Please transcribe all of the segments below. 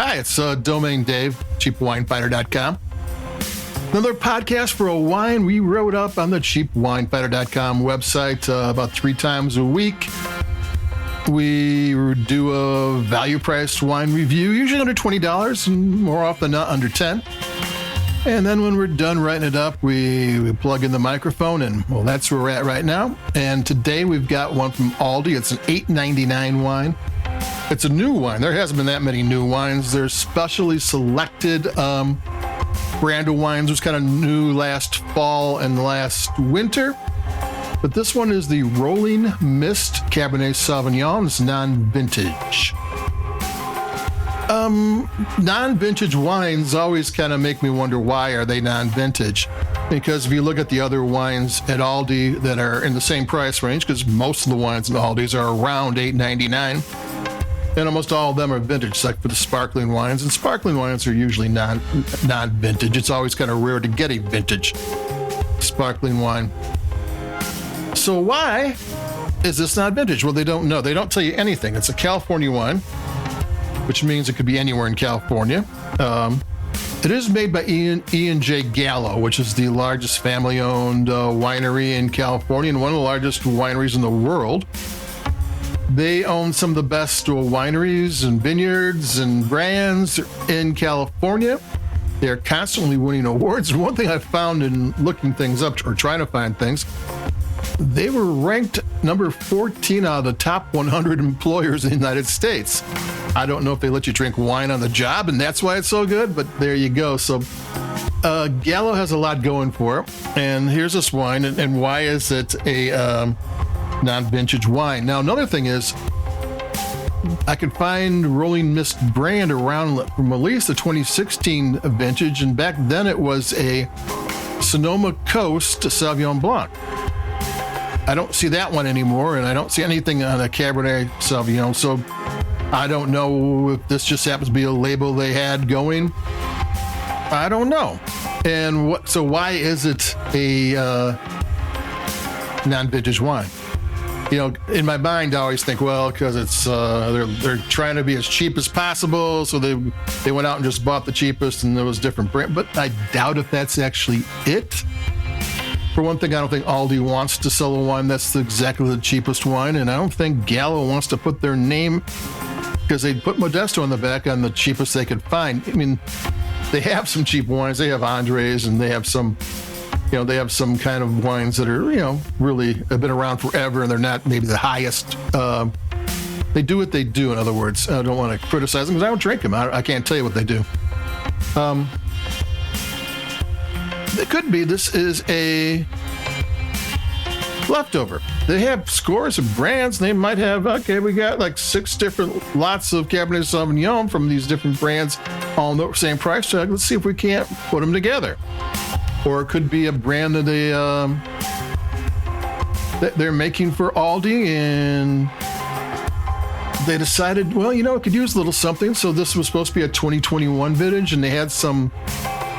Hi, it's Domain Dave, cheapwinefighter.com. Another podcast for a wine we wrote up on the cheapwinefighter.com website about 3 times a week. We do a value-priced wine review, usually under $20, and more often than not under $10. And then when we're done writing it up, we plug in the microphone, and well, that's where we're at right now. And today we've got one from Aldi. It's an $8.99 wine. It's a new wine. There hasn't been that many new wines. There's specially selected brand of wines. It was kind of new last fall and last winter. But this one is the Rolling Mist Cabernet Sauvignon. It's non-vintage. Non-vintage wines always kind of make me wonder, why are they non-vintage? Because if you look at the other wines at Aldi that are in the same price range, because most of the wines in Aldi's are around $8.99, and almost all of them are vintage, except for the sparkling wines. And sparkling wines are usually non-vintage. It's always kind of rare to get a vintage sparkling wine. So why is this not vintage? Well, they don't know. They don't tell you anything. It's a California wine, which means it could be anywhere in California. It is made by E J Gallo, which is the largest family-owned winery in California and one of the largest wineries in the world. They own some of the best wineries and vineyards and brands in California. They're constantly winning awards. And one thing I found in looking things up or trying to find things, they were ranked number 14 out of the top 100 employers in the United States. I don't know if they let you drink wine on the job and that's why it's so good, but there you go. So Gallo has a lot going for it. And here's this wine, and why is it a non-vintage wine? Now, another thing is, I could find Rolling Mist brand around from at least the 2016 vintage, and back then it was a Sonoma Coast Sauvignon Blanc. I don't see that one anymore, and I don't see anything on a Cabernet Sauvignon, so I don't know if this just happens to be a label they had going. I don't know. And so why is it a non-vintage wine? You know, in my mind, I always think, well, because it's they're trying to be as cheap as possible, so they went out and just bought the cheapest, and there was different brand. But I doubt if that's actually it. For one thing, I don't think Aldi wants to sell a wine that's exactly the cheapest wine, and I don't think Gallo wants to put their name, because they put Modesto on the back on the cheapest they could find. I mean, they have some cheap wines. They have Andres, and they have some. They have some kind of wines that are, really have been around forever, and they're not maybe the highest. They do what they do, in other words. I don't want to criticize them because I don't drink them. I can't tell you what they do. It could be this is a leftover. They have scores of brands. They might have, we got like 6 different lots of Cabernet Sauvignon from these different brands, all on the same price tag. Let's see if we can't put them together. Or it could be a brand that they're making for Aldi, and they decided, well, it could use a little something. So this was supposed to be a 2021 vintage, and they had some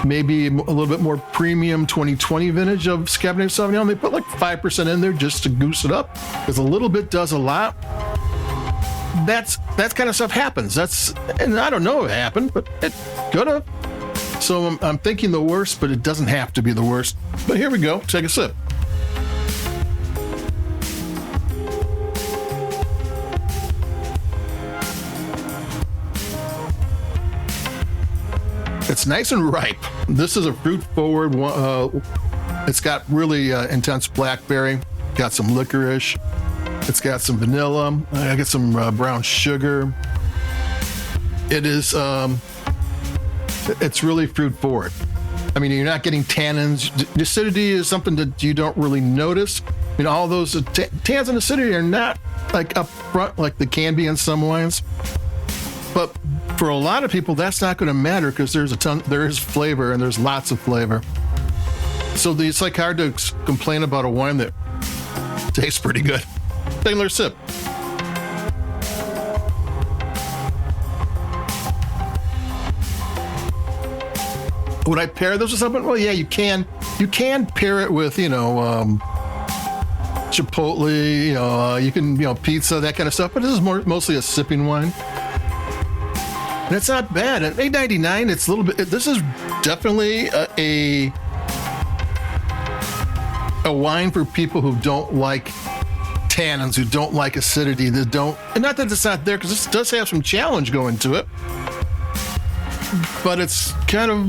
maybe a little bit more premium 2020 vintage of Cabernet Sauvignon. They put like 5% in there just to goose it up, because a little bit does a lot. That kind of stuff happens. And I don't know if it happened, but it could have. So I'm thinking the worst, but it doesn't have to be the worst. But here we go. Take a sip. It's nice and ripe. This is a fruit-forward one. It's got really intense blackberry. Got some licorice. It's got some vanilla. I got some brown sugar. It is... It's really fruit forward. I mean, you're not getting tannins. The acidity is something that you don't really notice. I mean, all those tannins and acidity are not like up front like they can be in some wines. But for a lot of people, that's not going to matter, because there is flavor, and there's lots of flavor. So it's like hard to complain about a wine that tastes pretty good. Take another sip. Would I pair this with something? Well, yeah, you can. You can pair it with, Chipotle, you can, pizza, that kind of stuff. But this is mostly a sipping wine. And it's not bad. At $8.99, it's a little bit. This is definitely a wine for people who don't like tannins, who don't like acidity, that don't. And not that it's not there, because this does have some challenge going to it. But it's kind of.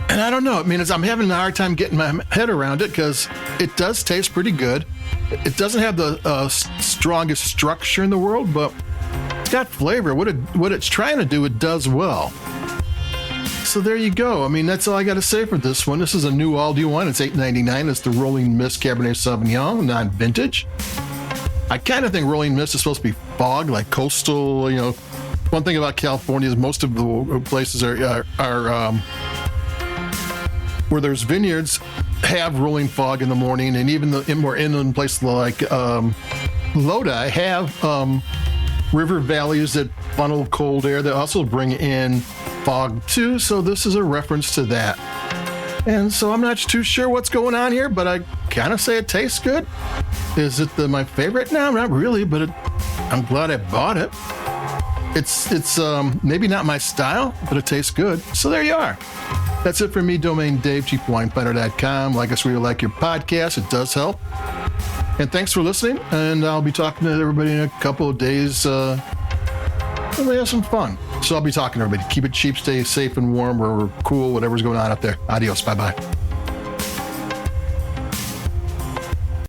And I don't know. I mean, I'm having a hard time getting my head around it because it does taste pretty good. It doesn't have the strongest structure in the world, but it's got flavor. What it's trying to do, it does well. So there you go. I mean, that's all I got to say for this one. This is a new Aldi wine. It's $8.99. It's the Rolling Mist Cabernet Sauvignon, non-vintage. I kind of think Rolling Mist is supposed to be fog, like coastal. You know, one thing about California is most of the places are where there's vineyards have rolling fog in the morning, and even the more inland places like Lodi have river valleys that funnel cold air that also bring in fog too. So this is a reference to that. And so I'm not too sure what's going on here, but I kind of say it tastes good. Is it my favorite? No, not really, but I'm glad I bought it. It's maybe not my style, but it tastes good. So there you are. That's it for me, Domain Dave, cheapwinefinder.com. Like us where you like your podcast. It does help. And thanks for listening. And I'll be talking to everybody in a couple of days. We'll have some fun. So I'll be talking to everybody. Keep it cheap, stay safe and warm, or cool, whatever's going on out there. Adios. Bye-bye.